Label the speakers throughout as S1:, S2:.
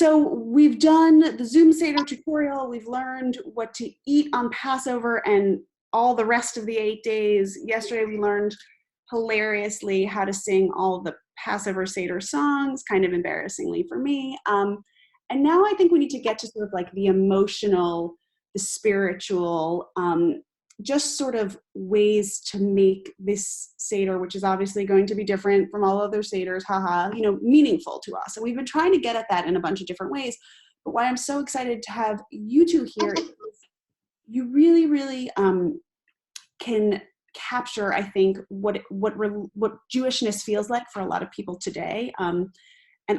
S1: So we've done the Zoom Seder tutorial. We've learned what to eat on Passover and all the rest of the 8 days. Yesterday we learned hilariously how to sing all the Passover Seder songs, kind of embarrassingly for me. And now I think we need to get to sort of like the emotional, the spiritual, just sort of ways to make this Seder, which is obviously going to be different from all other Seders, haha, meaningful to us. And we've been trying to get at that in a bunch of different ways. But why I'm so excited to have you two here is you really, really can capture, I think, what Jewishness feels like for a lot of people today. And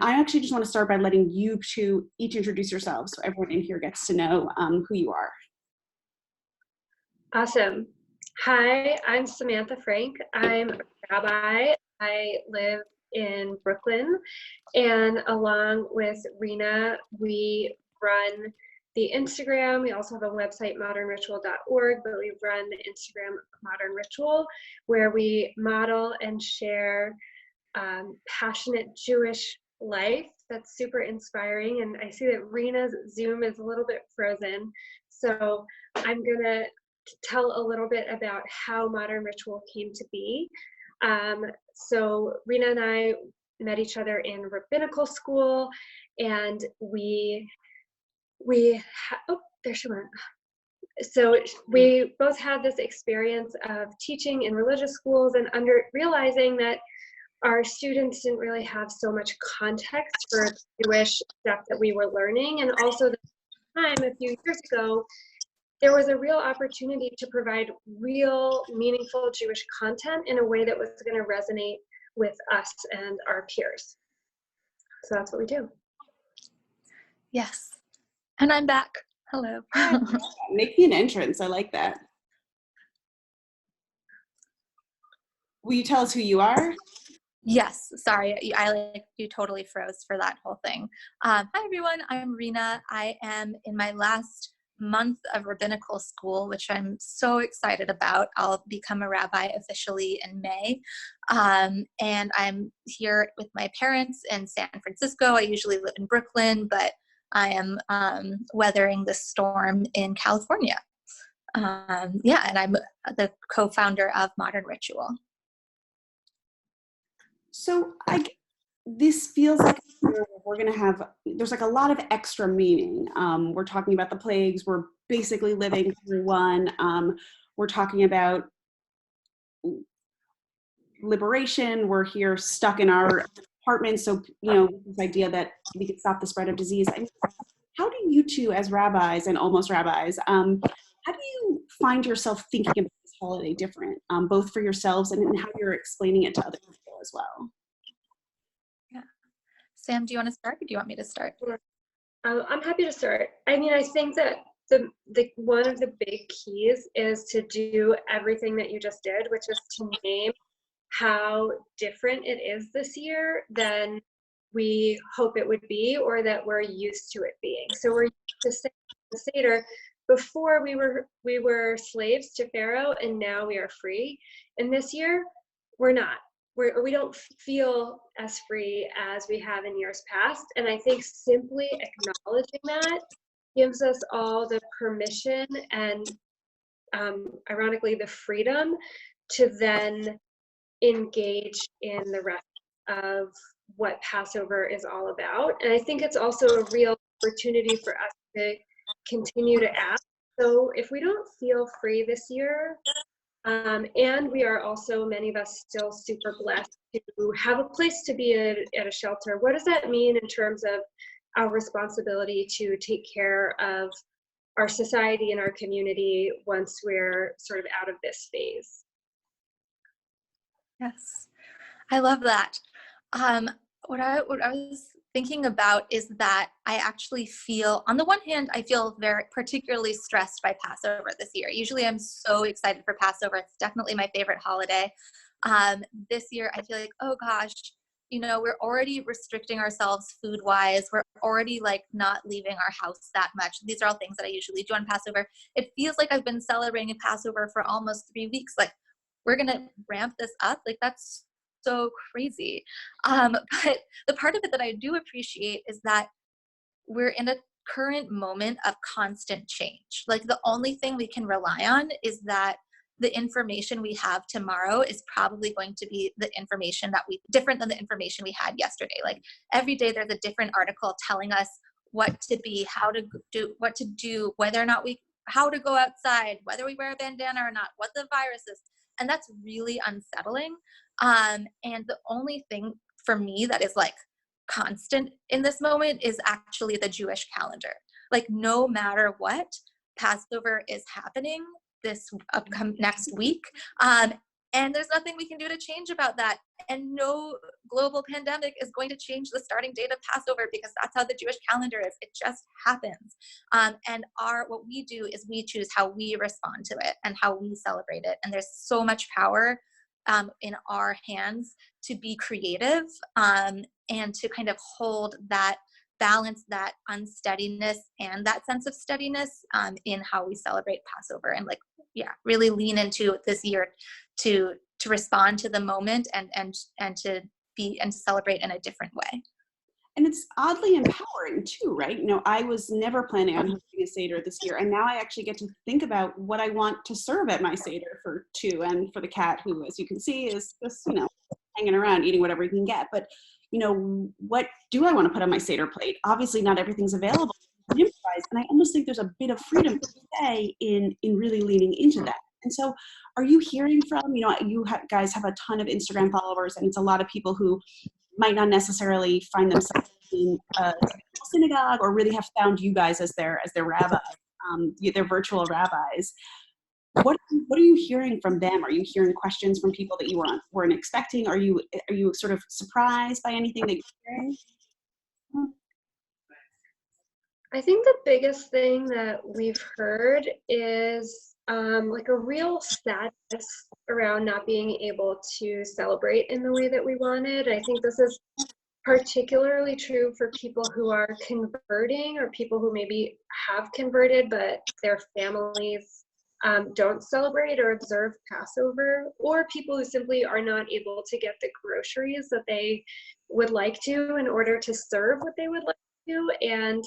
S1: I actually just want to start by letting you two each introduce yourselves so everyone in here gets to know who you are.
S2: Awesome. Hi, I'm Samantha Frank. I'm a rabbi. I live in Brooklyn, and along with Rena, we run the Instagram. We also have a website, modernritual.org, but we run the Instagram Modern Ritual, where we model and share passionate Jewish life that's super inspiring. And I see that Rena's Zoom is a little bit frozen, so I'm gonna tell a little bit about how Modern Ritual came to be. So Rena and I met each other in rabbinical school, and there she went. So we both had this experience of teaching in religious schools and realizing that our students didn't really have so much context for the Jewish stuff that we were learning. And also the time, a few years ago, there was a real opportunity to provide real, meaningful Jewish content in a way that was going to resonate with us and our peers. So that's what we do.
S3: Yes. And I'm back. Hello.
S1: Make me an entrance. I like that. Will you tell us who you are?
S3: Yes. Sorry. You totally froze for that whole thing. Hi, everyone. I'm Rena. I am in my last month of rabbinical school, which I'm so excited about. I'll become a rabbi officially in May. And I'm here with my parents in San Francisco. I usually live in Brooklyn, but I am weathering the storm in California. And I'm the co-founder of Modern Ritual.
S1: So this feels like we're going to have, there's like a lot of extra meaning. We're talking about the plagues. We're basically living through one. We're talking about liberation. We're here stuck in our apartments. So, this idea that we could stop the spread of disease. I mean, how do you two as rabbis and almost rabbis, how do you find yourself thinking about this holiday different, both for yourselves and how you're explaining it to other people as well?
S3: Yeah. Sam, do you want to start or do you want me to start?
S2: Sure. I'm happy to start. I mean, I think that the one of the big keys is to do everything that you just did, which is to name how different it is this year than we hope it would be or that we're used to it being. So we're used to saying the Seder, before we were slaves to Pharaoh and now we are free. And this year we're not. We don't feel as free as we have in years past. And I think simply acknowledging that gives us all the permission and ironically the freedom to then engage in the rest of what Passover is all about. And I think it's also a real opportunity for us to continue to ask. So if we don't feel free this year, and we are also, many of us, still super blessed to have a place to be at a shelter, what does that mean in terms of our responsibility to take care of our society and our community once we're sort of out of this phase?
S3: Yes, I love that. What I was thinking about is that I actually feel, on the one hand, I feel very particularly stressed by Passover this year. Usually I'm so excited for Passover. It's definitely my favorite holiday. This year I feel like, oh gosh, we're already restricting ourselves food-wise. We're already like not leaving our house that much. These are all things that I usually do on Passover. It feels like I've been celebrating Passover for almost 3 weeks. Like, we're gonna ramp this up. Like, that's so crazy. But the part of it that I do appreciate is that we're in a current moment of constant change. Like the only thing we can rely on is that the information we have tomorrow is probably going to be the information that different than the information we had yesterday. Like every day there's a different article telling us what to be, how to do, what to do, whether or not how to go outside, whether we wear a bandana or not, what the virus is. And that's really unsettling. And the only thing for me that is like constant in this moment is actually the Jewish calendar. Like no matter what, Passover is happening this next week. And there's nothing we can do to change about that. And no global pandemic is going to change the starting date of Passover because that's how the Jewish calendar is. It just happens. And what we do is we choose how we respond to it and how we celebrate it. And there's so much power in our hands to be creative and to kind of hold that balance, that unsteadiness and that sense of steadiness in how we celebrate Passover, and really lean into this year to respond to the moment and to celebrate in a different way.
S1: And it's oddly empowering too, right? I was never planning on hosting a Seder this year, and now I actually get to think about what I want to serve at my Seder for two, and for the cat, who, as you can see, is just, hanging around eating whatever he can get. But, what do I want to put on my Seder plate? Obviously not everything's available. Improvise, and I almost think there's a bit of freedom to say in really leaning into that. And so are you hearing from, you guys have a ton of Instagram followers, and it's a lot of people who might not necessarily find themselves in a synagogue or really have found you guys as their rabbis, their virtual rabbis. What are you hearing from them? Are you hearing questions from people that you weren't expecting? Are you sort of surprised by anything that you're hearing?
S2: I think the biggest thing that we've heard is like a real sadness around not being able to celebrate in the way that we wanted. I think this is particularly true for people who are converting, or people who maybe have converted but their families don't celebrate or observe Passover, or people who simply are not able to get the groceries that they would like to in order to serve what they would like to. And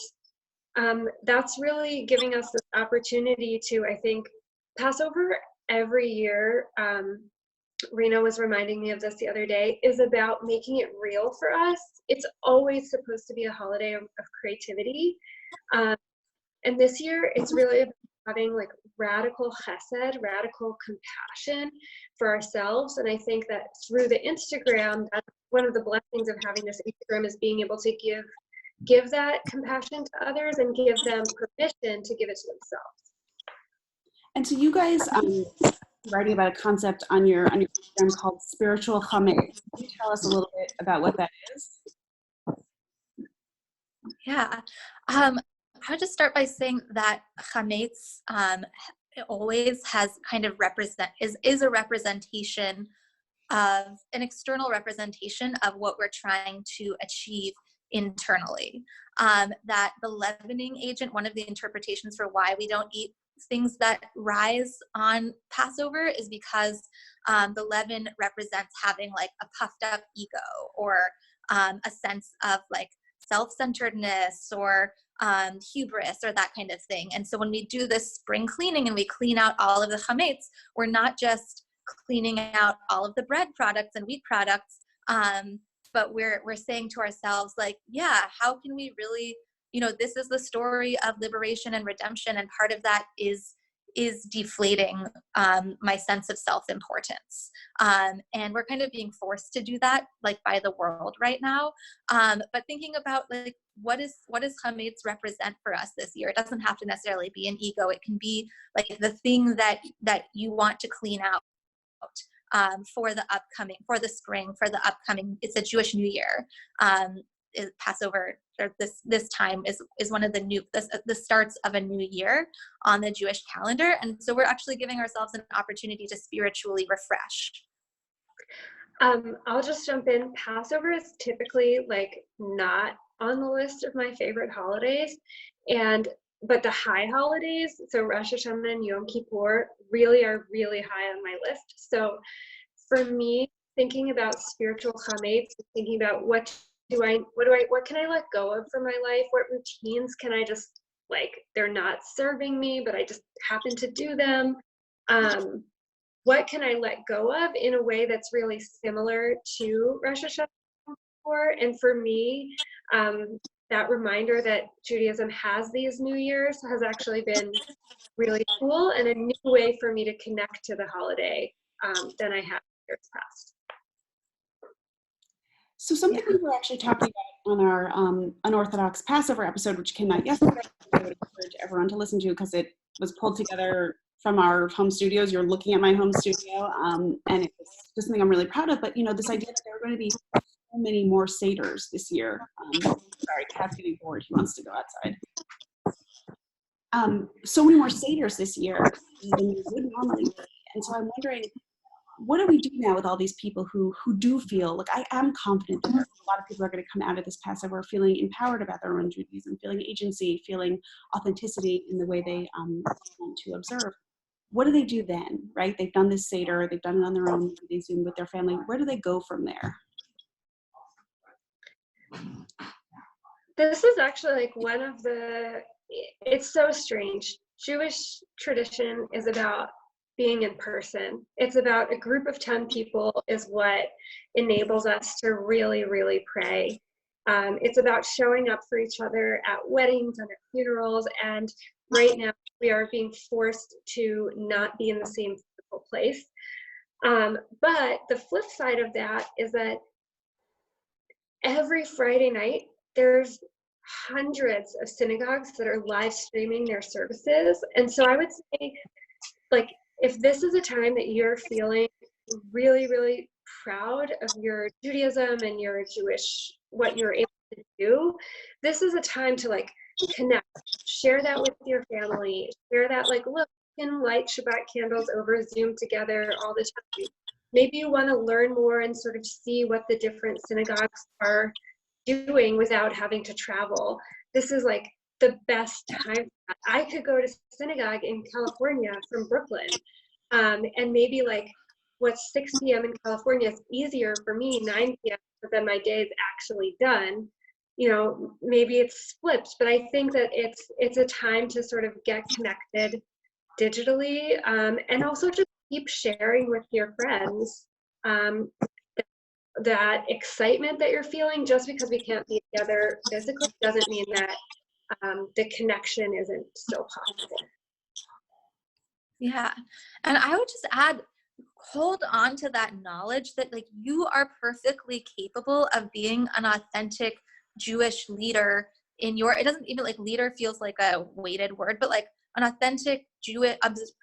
S2: that's really giving us this opportunity to, I think, Passover every year, Rena was reminding me of this the other day, is about making it real for us. It's always supposed to be a holiday of creativity. And this year, it's really about having like radical chesed, radical compassion for ourselves. And I think that through the Instagram, that's one of the blessings of having this Instagram, is being able to give that compassion to others and give them permission to give it to themselves.
S1: And so you guys writing about a concept on your Instagram called spiritual chametz. Can you tell us a little bit about what that is?
S3: Yeah. I would just start by saying that chametz always has kind of is a representation of an external representation of what we're trying to achieve internally. That the leavening agent, one of the interpretations for why we don't eat things that rise on Passover, is because the leaven represents having like a puffed up ego, or a sense of like self-centeredness, or hubris, or that kind of thing. And so when we do this spring cleaning and we clean out all of the chametz, we're not just cleaning out all of the bread products and wheat products, but we're saying to ourselves, like, yeah, how can we really, this is the story of liberation and redemption, and part of that is deflating my sense of self-importance. And we're kind of being forced to do that, like, by the world right now. But thinking about, like, what does chametz represent for us this year? It doesn't have to necessarily be an ego. It can be like the thing that you want to clean out for the spring, for the upcoming, it's a Jewish New Year. Passover, or this time is one of the starts of a new year on the Jewish calendar. And so we're actually giving ourselves an opportunity to spiritually refresh.
S2: I'll just jump in. Passover is typically like not on the list of my favorite holidays, but the high holidays, so Rosh Hashanah and Yom Kippur, really are really high on my list. So for me, thinking about spiritual chametz, thinking about what what can I let go of from my life? What routines can I just, like, they're not serving me, but I just happen to do them. What can I let go of in a way that's really similar to Rosh Hashanah? And for me, that reminder that Judaism has these New Years has actually been really cool and a new way for me to connect to the holiday than I have years past.
S1: So something we were actually talking about on our Unorthodox Passover episode, which came out yesterday, I would encourage everyone to listen to because it was pulled together from our home studios. You're looking at my home studio, and it was just something I'm really proud of. But this idea that there are going to be so many more Seders this year. Sorry, Cat's getting bored. He wants to go outside. So many more Seders this year than there would normally be. And so I'm wondering, what do we do now with all these people who do feel, like, I am confident that a lot of people are going to come out of this Passover feeling empowered about their own Judaism, feeling agency, feeling authenticity in the way they want to observe. What do they do then, right? They've done this Seder, they've done it on their own, they Zoom with their family. Where do they go from there?
S2: This is actually like one of it's so strange. Jewish tradition is about being in person. It's about a group of 10 people is what enables us to really, really pray. It's about showing up for each other at weddings and at funerals. And right now we are being forced to not be in the same physical place. But the flip side of that is that every Friday night, there's hundreds of synagogues that are live streaming their services. And so I would say, like, if this is a time that you're feeling really, really proud of your Judaism and your Jewish, what you're able to do, this is a time to, like, connect, share that with your family, share that, like, look, you can light Shabbat candles over Zoom together all the time. Maybe you want to learn more and sort of see what the different synagogues are doing without having to travel. This is like the best time. I could go to synagogue in California from Brooklyn, and maybe, like, what's 6 p.m. in California is easier for me, 9 p.m., but then my day is actually done. Maybe it's flipped, but I think that it's a time to sort of get connected digitally, and also just keep sharing with your friends that excitement that you're feeling. Just because we can't be together physically doesn't mean that the connection isn't still possible.
S3: Yeah. And I would just add, hold on to that knowledge that, like, you are perfectly capable of being an authentic Jewish leader in your, it doesn't even, like, leader feels like a weighted word, but like an authentic Jewish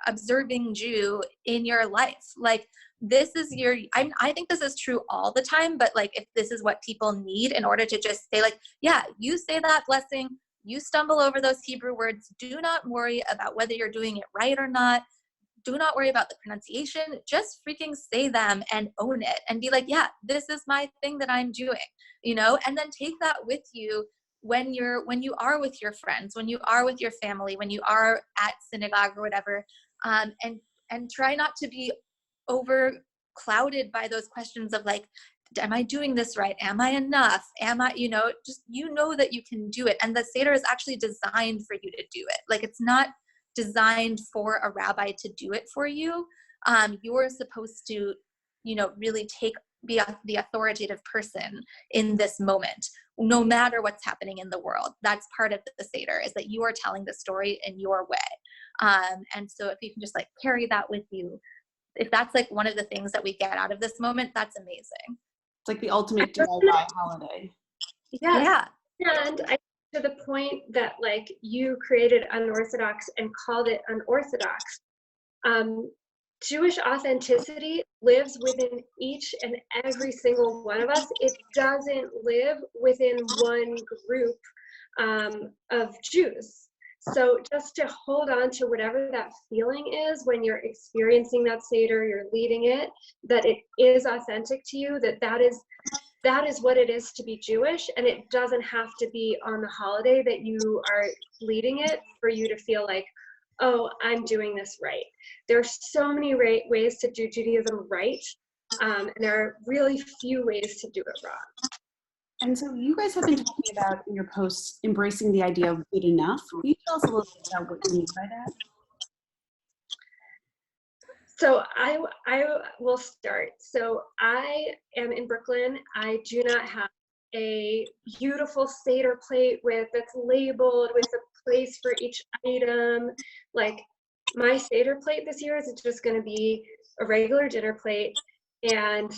S3: observing Jew in your life. Like, this is your, I think this is true all the time, but, like, if this is what people need in order to just say, like, yeah, you say that blessing, you stumble over those Hebrew words, do not worry about whether you're doing it right or not. Do not worry about the pronunciation. Just freaking say them and own it and be like, yeah, this is my thing that I'm doing, and then take that with you when you are with your friends, when you are with your family, when you are at synagogue or whatever, and try not to be over clouded by those questions of, like, am I doing this right? Am I enough? Am I, just, that you can do it. And the Seder is actually designed for you to do it. Like, it's not designed for a rabbi to do it for you. You're supposed to, really be the authoritative person in this moment, no matter what's happening in the world. That's part of the Seder, is that you are telling the story in your way. And so if you can just, like, carry that with you, if that's, like, one of the things that we get out of this moment, that's amazing.
S1: It's like the ultimate DIY holiday.
S2: Yes. Yeah. And to the point that, like, you created Unorthodox and called it Unorthodox, Jewish authenticity lives within each and every single one of us. It doesn't live within one group of Jews. So just to hold on to whatever that feeling is when you're experiencing that Seder, you're leading it, that it is authentic to you, that is what it is to be Jewish, and it doesn't have to be on the holiday that you are leading it for you to feel like, oh, I'm doing this right. There are so many ways to do Judaism right, and there are really few ways to do it wrong.
S1: And so you guys have been talking about in your posts embracing the idea of good enough. Can you tell us a little bit about what you mean by that?
S2: So I will start. So I am in Brooklyn. I do not have a beautiful Seder plate that's labeled with a place for each item. Like my Seder plate this year is just going to be a regular dinner plate, and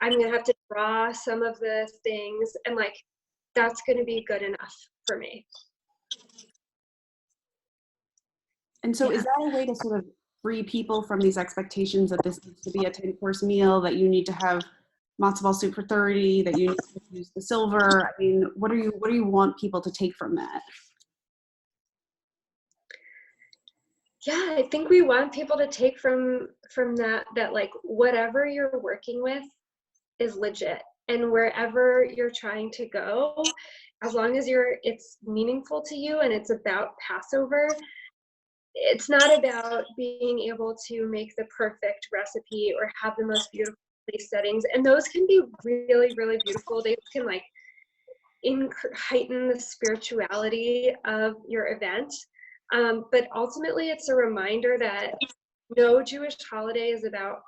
S2: I'm going to have to draw some of the things, and like that's going to be good enough for me.
S1: And so is that a way to sort of free people from these expectations that this needs to be a 10-course meal, that you need to have matzo ball soup for 30, that you need to use the silver? I mean, what do you want people to take from that?
S2: Yeah, I think we want people to take from that like whatever you're working with is legit, and wherever you're trying to go, as long as it's meaningful to you and it's about Passover. It's not about being able to make the perfect recipe or have the most beautiful place settings, and those can be really, really beautiful. They can like heighten the spirituality of your event. But ultimately, it's a reminder that no Jewish holiday is about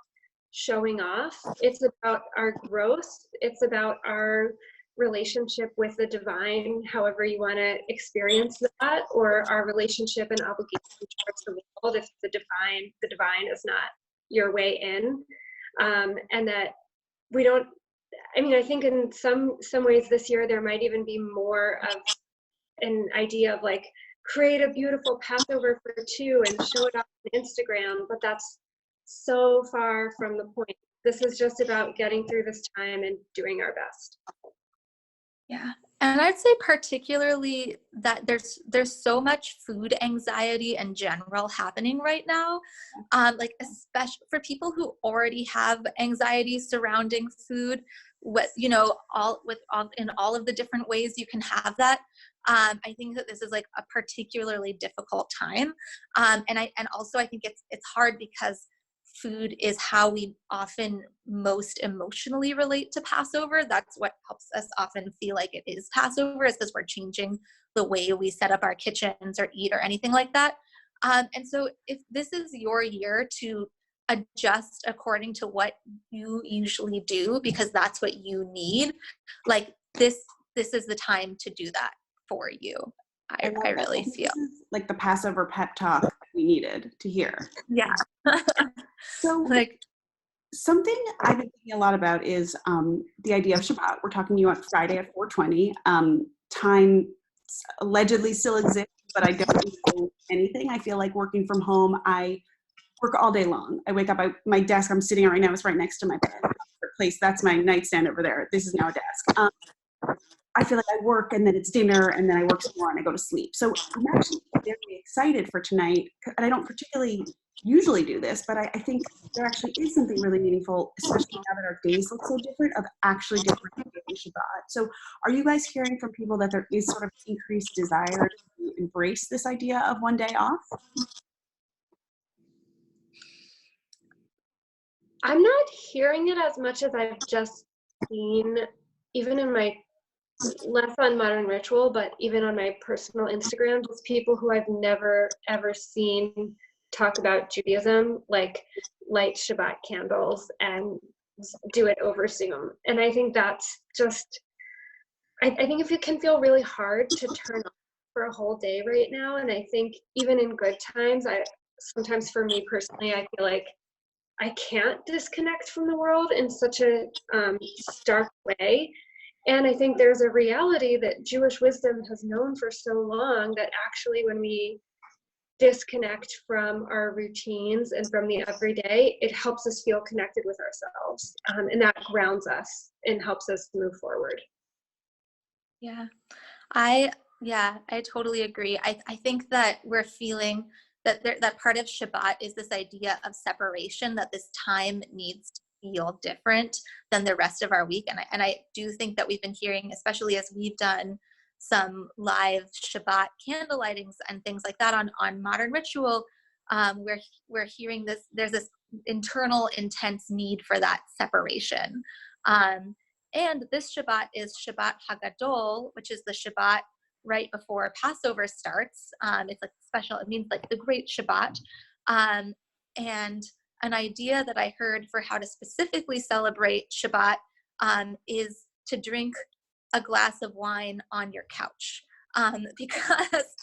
S2: showing off. It's about our growth. It's about our relationship with the divine, however you want to experience that, or our relationship and obligation towards the world if the divine is not your way in. And that we don't, I mean, I think in some ways this year there might even be more of an idea of like, create a beautiful Passover for two and show it up on Instagram, but that's so far from the point. This is just about getting through this time and doing our best.
S3: Yeah. And I'd say particularly that there's so much food anxiety in general happening right now. Like especially for people who already have anxiety surrounding food, in all of the different ways you can have that. I think that this is like a particularly difficult time. And also I think it's hard because food is how we often most emotionally relate to Passover. That's what helps us often feel like it is Passover, is because we're changing the way we set up our kitchens or eat or anything like that. And so if this is your year to adjust according to what you usually do, because that's what you need, like this is the time to do that for you. I really feel
S1: like the Passover pep talk we needed to hear.
S3: Yeah.
S1: So
S3: like
S1: something I've been thinking a lot about is the idea of Shabbat. We're talking to you on Friday at 4:20. Time allegedly still exists, but I don't know anything. I feel like working from home, I work all day long. I wake up, my desk I'm sitting at right now is right next to my bed. Place, that's my nightstand over there. This is now a desk. I feel like I work and then it's dinner and then I work some more and I go to sleep. So I'm actually very excited for tonight, and I don't particularly usually do this, but I think there actually is something really meaningful, especially now that our days look so different, of actually different Shabbat. So are you guys hearing from people that there is sort of increased desire to embrace this idea of one day off?
S2: I'm not hearing it as much as I've just seen, even in my less on Modern Ritual, but even on my personal Instagram, just people who I've never ever seen talk about Judaism, like light Shabbat candles and do it over Zoom. And I think that's just, I think if it can feel really hard to turn off for a whole day right now. And I think even in good times, sometimes for me personally, I feel like I can't disconnect from the world in such a stark way. And I think there's a reality that Jewish wisdom has known for so long, that actually when we disconnect from our routines and from the everyday, it helps us feel connected with ourselves. And that grounds us and helps us move forward.
S3: Yeah, I totally agree. I think that we're feeling that part of Shabbat is this idea of separation, that this time needs to feel different than the rest of our week. And I do think that we've been hearing, especially as we've done some live Shabbat candle lightings and things like that on Modern Ritual, we're hearing there's this internal intense need for that separation. And this Shabbat is Shabbat Haggadah, which is the Shabbat right before Passover starts. It's like special, it means like the great Shabbat. And an idea that I heard for how to specifically celebrate Shabbat is to drink a glass of wine on your couch. Because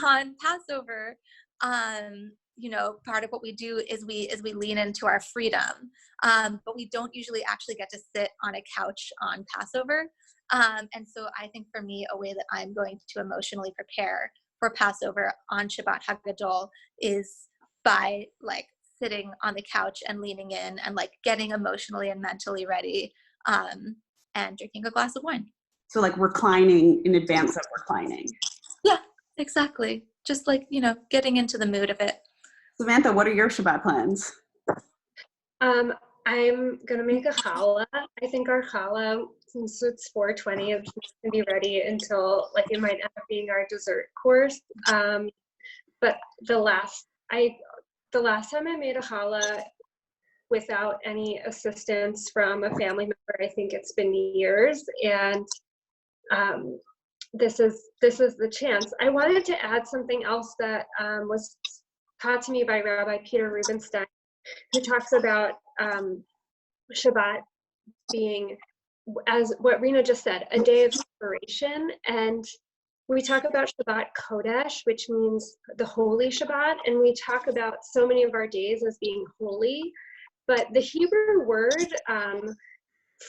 S3: on Passover, part of what we do is we lean into our freedom, but we don't usually actually get to sit on a couch on Passover. And so I think for me, a way that I'm going to emotionally prepare for Passover on Shabbat Haggadah is by like sitting on the couch and leaning in and like getting emotionally and mentally ready, and drinking a glass of wine.
S1: So like reclining in advance of reclining.
S3: Yeah, exactly. Just like, getting into the mood of it.
S1: Samantha, what are your Shabbat plans?
S2: I'm gonna make a challah. I think our challah, since it's 4:20, it's not gonna be ready until like it might end up being our dessert course. But the last time I made a challah without any assistance from a family member, I think it's been years, and this is the chance. I wanted to add something else that was taught to me by Rabbi Peter Rubenstein, who talks about Shabbat being, as what Rena just said, a day of separation. And we talk about Shabbat Kodesh, which means the holy Shabbat, and we talk about so many of our days as being holy. But the Hebrew word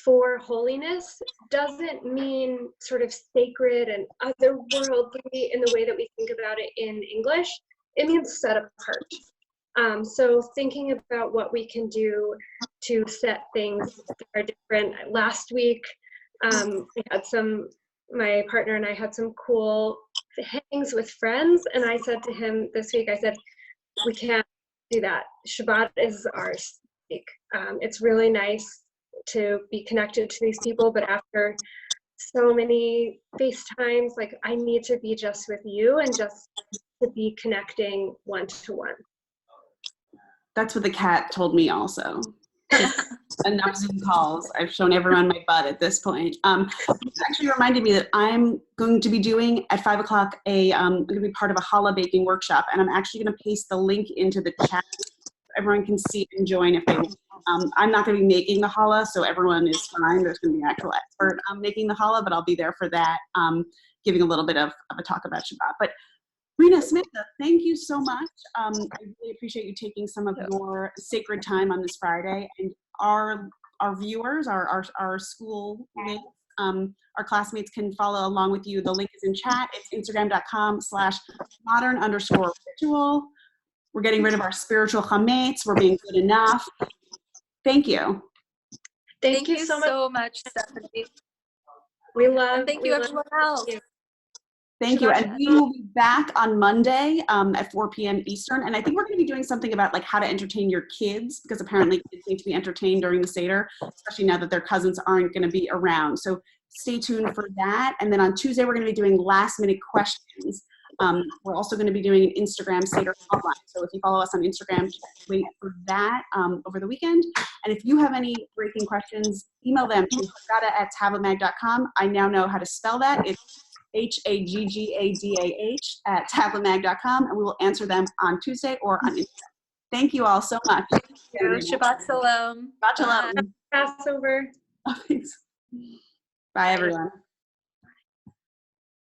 S2: for holiness doesn't mean sort of sacred and otherworldly in the way that we think about it in English. It means set apart. So thinking about what we can do to set things that are different. Last week, my partner and I had some cool hangs with friends, and I said to him this week, I said, we can't do that. Shabbat is ours. It's really nice to be connected to these people, but after so many FaceTimes, like I need to be just with you and just to be connecting one-to-one.
S1: That's what the cat told me also. Enough Zoom calls. I've shown everyone my butt at this point. It actually reminded me that I'm going to be doing at 5 o'clock I'm going to be part of a challah baking workshop, and I'm actually going to paste the link into the chat so everyone can see and join if they want. I'm not going to be making the challah, so everyone is fine. There's going to be an actual expert making the challah, but I'll be there for that, giving a little bit of a talk about Shabbat. But Rena, Samantha, thank you so much. I really appreciate you taking some of your sacred time on this Friday. And our viewers, our school mates, our classmates can follow along with you. The link is in chat. It's instagram.com/modern_ritual. We're getting rid of our spiritual chametz. We're being good enough. Thank you.
S2: Thank you so
S3: much, Stephanie.
S2: Thank
S3: you everyone else.
S1: Thank you. And we will be back on Monday at 4 p.m. Eastern. And I think we're going to be doing something about like how to entertain your kids, because apparently kids need to be entertained during the Seder, especially now that their cousins aren't going to be around. So stay tuned for that. And then on Tuesday, we're going to be doing last minute questions. We're also going to be doing an Instagram Seder hotline. So if you follow us on Instagram, just wait for that over the weekend. And if you have any breaking questions, email them to haggadah@tabletmag.com. I now know how to spell that. It's HAGGADAH@tabletmag.com, and we will answer them on Tuesday or on Instagram. Thank you all so much.
S3: Shabbat Shalom.
S1: Shabbat Shalom.
S2: Passover.
S1: Bye, everyone.